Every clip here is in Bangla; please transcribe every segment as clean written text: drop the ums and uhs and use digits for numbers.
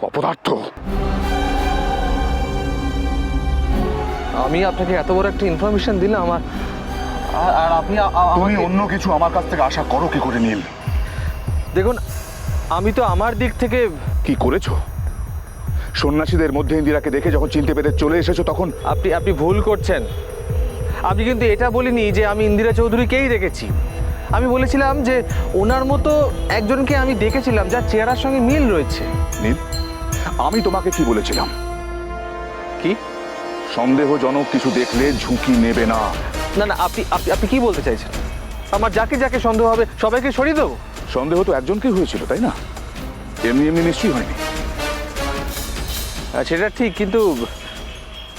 অপদার্থ। আমি আপনাকে এত বড় একটা ইনফরমেশন দিলাম আর আপনি তুমি অন্য কিছু আমার কাছ থেকে আশা করো কি করে নীল? দেখুন, আমি তো আমার দিক থেকে কি করেছো? সন্ন্যাসীদের মধ্যে ইন্দিরাকে দেখে যখন চিনতে পেরে চলে এসেছো তখন আপনি ভুল করছেন। আমি কিন্তু এটা বলিনি যে আমি ইন্দিরা চৌধুরীকেই দেখেছি। আমি বলেছিলাম যে ওনার মতো একজনকে আমি দেখেছিলাম যার চেহারার সঙ্গে মিল রয়েছে। নীল, আমি তোমাকে কি বলেছিলাম? কি? সন্দেহজনক কিছু দেখলে ঝুঁকি নেবে না। না না, আপনি কি বলতে চাইছেন? আমার যাকে যাকে সন্দেহ হবে সবাইকে সরিয়ে দেবো? সন্দেহ তো একজনকেই হয়েছিল, তাই না? এমনি এমনি নিশ্চয়ই হয়নি। সেটা ঠিক,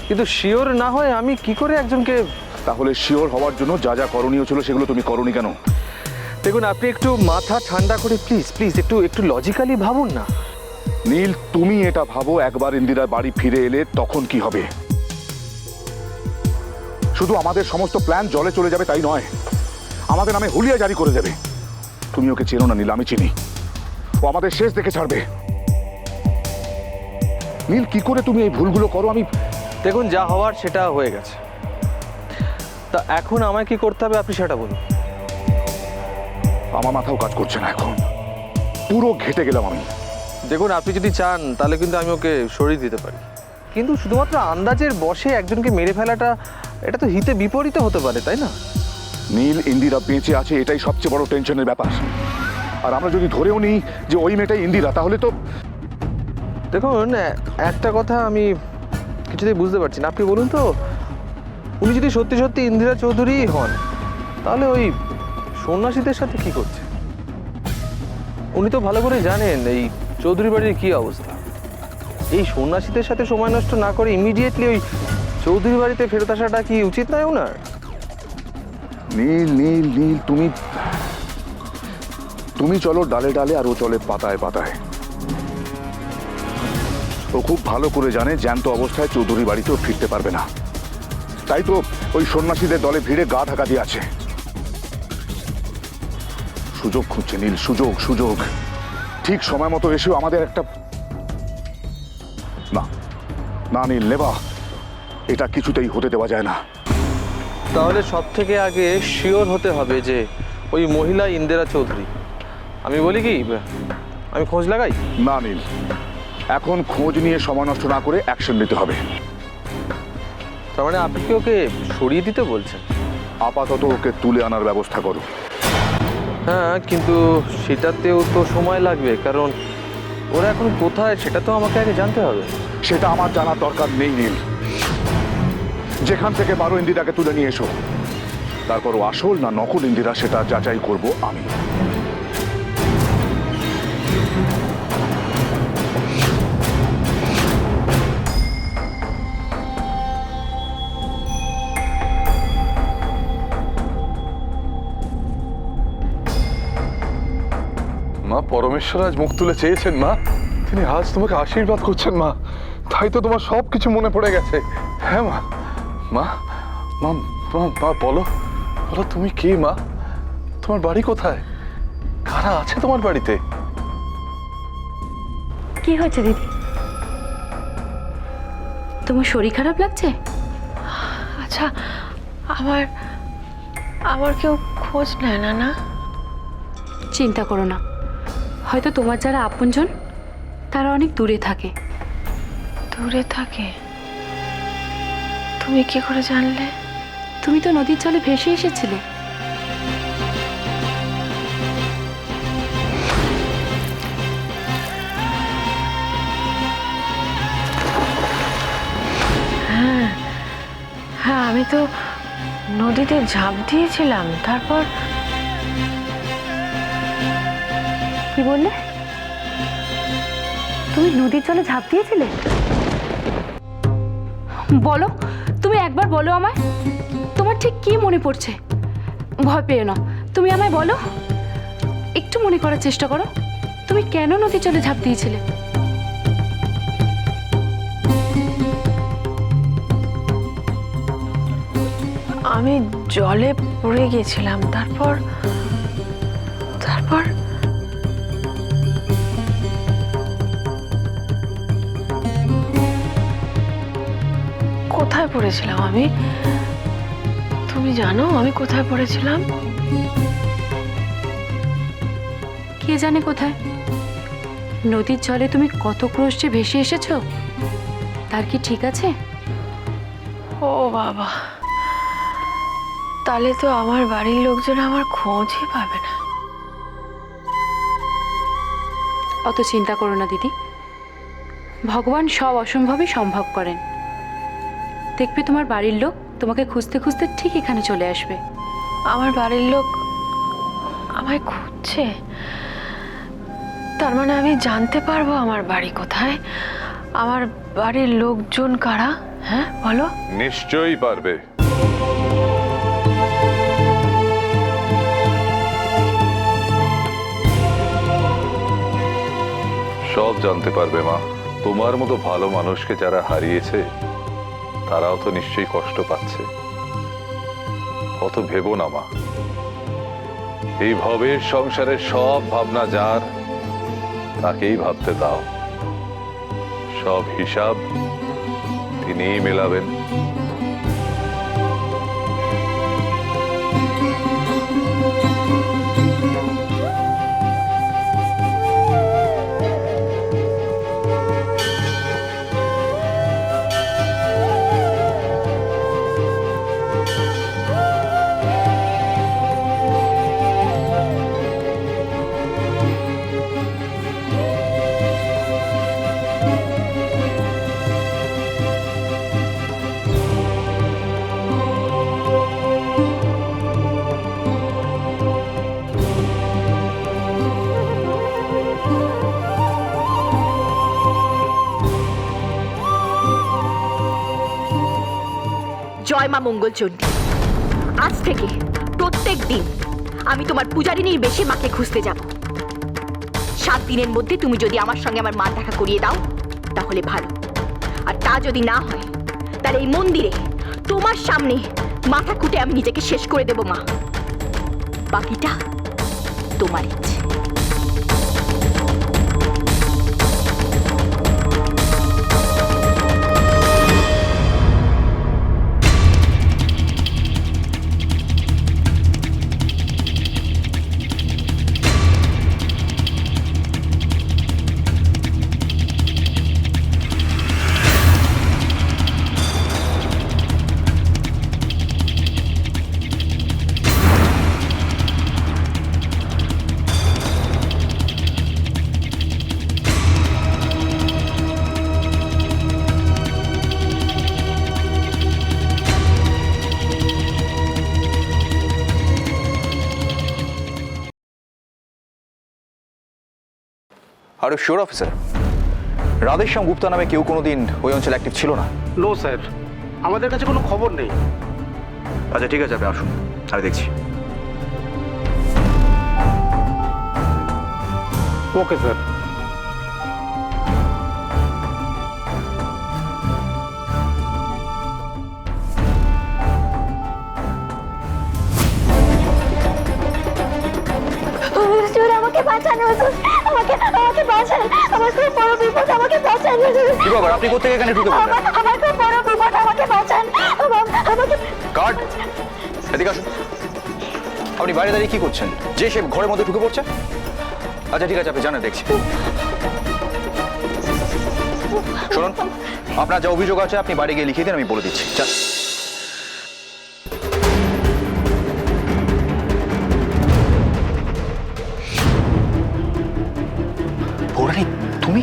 কিন্তু শিওর না হয় আমি কি করে একজনকে... তাহলে শিওর হওয়ার জন্য যা যা করণীয় ছিল সেগুলো তুমি করনি কেন? দেখুন, আপনি একটু মাথা ঠান্ডা করে প্লিজ একটু লজিক্যালি ভাবুন না। নীল, তুমি এটা ভাবো, একবার ইন্দিরার বাড়ি ফিরে এলে তখন কি হবে? শুধু আমাদের সমস্ত প্ল্যান জলে চলে যাবে তাই নয়, আমাদের নামে হুলিয়া জারি করে দেবে। তুমি ওকে চেনো না নীল, আমি চিনি। ও আমাদের শেষ দেখে ছাড়বে। নীল, কি করে তুমি এই ভুলগুলো করো? দেখুন, যা হওয়ার সেটা হয়ে গেছে। তা এখন আমায় কি করতে হবে আপনি সেটা বলুন। আমার মাথাও কাজ করছে না এখন, পুরো ঘেটে গেলাম আমি। দেখুন, আপনি যদি চান তাহলে কিন্তু আমি ওকে সরিয়ে দিতে পারি, কিন্তু শুধুমাত্র আন্দাজের বশে একজনকে মেরে ফেলাটা এটা তো হিতে বিপরীত হতে পারে, তাই না? নীল, ইন্দিরা বেঁচে আছে এটাই সবচেয়ে বড় টেনশনের ব্যাপার। আর আমরা যদি ধরেও নিই যে ওই মেয়েটাই ইন্দিরা, তাহলে তো... দেখুন, একটা কথা আমি কিছুতেই বুঝতে পারছি না। আপনি বলুন তো, উনি যদি সত্যি সত্যি ইন্দিরা চৌধুরী হন, তাহলে ওই সন্ন্যাসীদের সাথে কি করছে? উনি তো ভালো করে জানেন এই চৌধুরী বাড়ির কি অবস্থা। এই সন্ন্যাসীদের সাথে সময় নষ্ট না করে ইমিডিয়েটলি ওই চৌধুরী বাড়িতে ফেরত আসাটা কি উচিত নয় ওনার? নীল নীল নীল, তুমি চলো ডালে ডালে আর ও চলে পাতায় পাতায়। ও খুব ভালো করে জানে জ্যান্ত অবস্থায় চৌধুরী বাড়িতেও ফিরতে পারবে না, তাই তো ওই সন্ন্যাসীদের দলে ভিড়ে গা ঢাকা দিয়ে আছে। সুযোগ খুঁজছে নীল, সুযোগ। ঠিক সময় মতো এসেও আমাদের একটা... না নীল, নেবা, এটা কিছুতেই হতে দেওয়া যায় না। তাহলে সব থেকে আগে শিওর হতে হবে যে ওই মহিলা ইন্দিরা চৌধুরী। আমি বলি কি, আমি খোঁজ লাগাই? না নীল, এখন খোঁজ নিয়ে সময় নষ্ট না করে অ্যাকশন নিতে হবে। তার মানে আপনি কি ওকে সরিয়ে দিতে বলছেন? আপাতত ওকে তুলে আনার ব্যবস্থা করো। হ্যাঁ, কিন্তু সেটাতেও তো সময় লাগবে, কারণ ওরা এখন কোথায় সেটা তো আমাকে আগে জানতে হবে। সেটা আমার জানার দরকার নেই নীল। যেখান থেকে পারো ইন্দিরাকে তুলে নিয়ে এসো, তারপর ও আসল না নকল ইন্দিরা সেটা যাচাই করব আমি। মা, পরমেশ্বর আজ মুখ তুলে চেয়েছেন মা। তিনি আজ তোমাকে আশীর্বাদ করছেন মা, তাই তো তোমার সব কিছু মনে পড়ে গেছে। হ্যাঁ মা। মা মা মা মা বলো তুমি কে মা? তোমার বাড়ি কোথায়? কারা আছে তোমার বাড়িতে? কি হয়েছে দিদি? তোমার শরীর খারাপ লাগছে? আচ্ছা, আমার কেউ খোঁজ নেয় না? না, চিন্তা করো না, হয়তো তোমার যারা আপনজন তারা অনেক দূরে থাকে। দূরে থাকে? তুমি কি করে জানলে? তুমি তো নদীর জলে ভেসে এসেছিলে। হ্যাঁ, আমি তো নদীতে ঝাঁপ দিয়েছিলাম। তারপর... কি বললে? তুমি নদীর জলে ঝাঁপ দিয়েছিলে? বলো, তুমি একবার বলো আমায়, তোমার ঠিক কি মনে পড়ছে? ভয় পেও না, তুমি আমায় বলো, একটু মনে করার চেষ্টা করো, তুমি কেন নদীর জলে ঝাঁপ দিয়েছিলে? আমি জলে পড়ে গেছিলাম। তারপর কোথায় পড়েছিলাম আমি? তুমি জানো আমি কোথায় পড়েছিলাম? কে জানে কোথায়? নদীর জলে তুমি কত ক্রোশ যে ভেসে এসেছো, তার কি ঠিক আছে? ও বাবা, তাহলে তো আমার বাড়ির লোকজন আমার খোঁজই পাবে না। অত চিন্তা করো না দিদি, ভগবান সব অসম্ভবই সম্ভব করেন। দেখবে তোমার বাড়ির লোক তোমাকে খুঁজতে খুঁজতে ঠিক এখানে চলে আসবে। আমার বাড়ির লোক আমায় খুঁজছে? তার মানে আমি জানতে পারবো আমার বাড়ি কোথায়, আমার বাড়ির লোকজন কারা? হ্যাঁ বলো। নিশ্চয়ই পারবে। সব জানতে পারবে মা। তোমার মতো ভালো মানুষকে যারা হারিয়েছে তারাও তো নিশ্চয়ই কষ্ট পাচ্ছে। অত ভেবো না মা। এই ভবের সংসারের সব ভাবনা যার, তাকেই ভাবতে দাও। সব হিসাব তিনিই মেলাবেন। জয় মা মঙ্গলচণ্ডী। আজ থেকে প্রত্যেক দিন আমি তোমার পূজারিনীর বেশে মাকে খুঁজতে যাব। 7 দিনের মধ্যে তুমি যদি আমার সঙ্গে আমার মা দেখা করিয়ে দাও তাহলে ভালো, আর তা যদি না হয় তাহলে এই মন্দিরে তোমার সামনে মাথা কুটে আমি নিজেকে শেষ করে দেব মা। বাকিটা তোমার ইচ্ছে। আর শিওর অফিসার, রাধেশ্যাম গুপ্তা নামে কেউ কোনোদিন ওই অঞ্চলে অ্যাক্টিভ ছিল না? নো স্যার, আমাদের কাছে কোনো খবর নেই। আচ্ছা ঠিক আছে, আপনি আসুন, আমি দেখছি। Okay sir. আমাকে বাঁচান, আমাকে আমাকে বাঁচান, আমার খুব বড় বিপদ, আমাকে বাঁচান। কি বাবা, আপনি কোথেকে এখানে ঢুকে পড়লেন? আমার খুব বড় বিপদ, আমাকে বাঁচান, আমাকে। গার্ড, এদিকে আসুন। আপনি বাইরে দাঁড়িয়ে কি করছেন? যে সে ঘরের মধ্যে ঢুকে পড়ছে? আচ্ছা ঠিক আছে, আপনি জানেন, দেখছি। শুনুন, আপনার যা অভিযোগ আছে আপনি বাইরে গিয়ে লিখিয়ে দিন, আমি বলে দিচ্ছি। পৌরাণী, তুমি?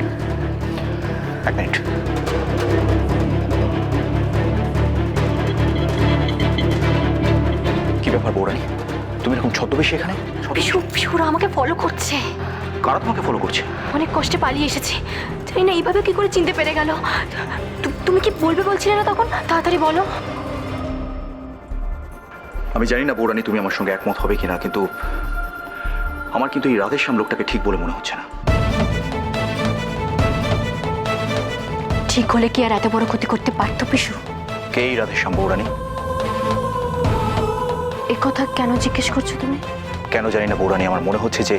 এক মিনিট। কি ব্যাপার পৌরাণী, তুমি এরকম ছদ্মবেশে এখানে? পিসুরা আমাকে ফলো করছে। কারা তোমাকে ফলো করছে? অনেক কষ্টে পালিয়ে এসেছি, জানি না এইভাবে কি করে চিনতে পেরে গেল। তুমি কি বলবে বলছিলে না তখন? তাড়াতাড়ি বলো। আমি জানি না পৌরাণী তুমি আমার সঙ্গে একমত হবে কিনা, কিন্তু আমার কিন্তু এই রাধেশ্যাম লোকটাকে ঠিক বলে মনে হচ্ছে না। ঠিক হলে কি আর এত বড় ক্ষতি করতে পারতো পিসু? কে এই রাধেশ্যাম পৌরাণী? এ কথা কেন জিজ্ঞেস করছো তুমি? কেন জানি না পৌরাণী, আমার মনে হচ্ছে যে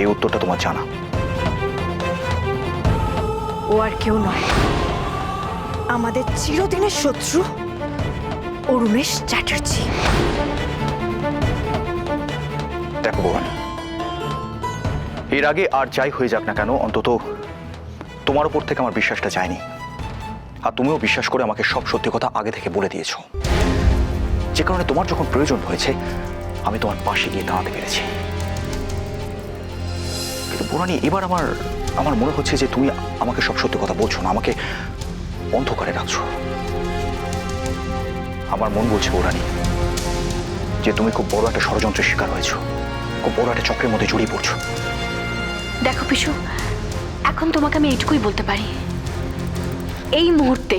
এই উত্তরটা তোমার জানা। ও আর কেউ নয়, আমাদের চিরদিনের শত্রু অরুণেশ চ্যাটার্জি। দেখো ভবানী, এর আগে আর যাই হয়ে যাক না কেন, অন্তত তোমার উপর থেকে আমার বিশ্বাসটা যায়নি। আর তুমিও বিশ্বাস করে আমাকে সব সত্যি কথা আগে থেকে বলে দিয়েছো, যে কারণে তোমার যখন প্রয়োজন হয়েছে আমি তোমার পাশে গিয়ে দাঁড়াতে পেরেছি। কিন্তু ভবানী, এবার আমার মনে হচ্ছে যে তুমি আমাকে সব সত্যি কথা বলছো না, আমাকে অন্ধকারে রাখছো। আমার মন বলছে ভবানী যে তুমি খুব বড় একটা ষড়যন্ত্রের শিকার হয়েছো, খুব বড় একটা চক্রের মধ্যে জড়িয়ে পড়ছো। দেখো পিসু, এখন তোমাকে আমি এইটুকুই বলতে পারি, এই মুহূর্তে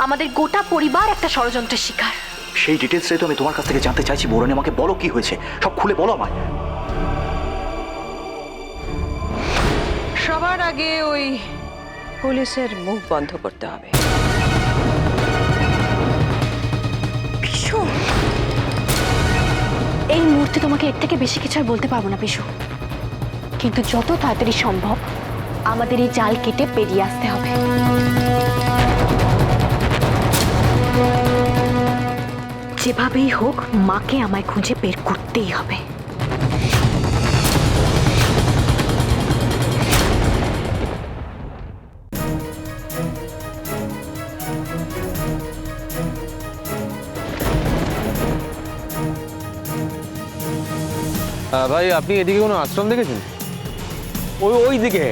আমাদের গোটা পরিবার একটা ষড়যন্ত্রের শিকার। সেই ডিটেলসটাই তো আমি তোমার কাছ থেকে জানতে চাইছি ভবানী। আমাকে বলো কি হয়েছে, সব খুলে বলো আমায়। সবার আগে ওই পুলিশের মুখ বন্ধ করতে হবে। পিসু, এই মুহূর্তে তোমাকে এর থেকে বেশি কিছু আর বলতে পারবো না পিসু, কিন্তু যত তাড়াতাড়ি সম্ভব আমাদের এই জাল কেটে বেরিয়ে আসতে হবে। যেভাবেই হোক মাকে আমায় খুঁজে বের করতেই হবে। ভাই, আপনি এদিকে কোনো আশ্রম দেখেছেন? ওই দিকে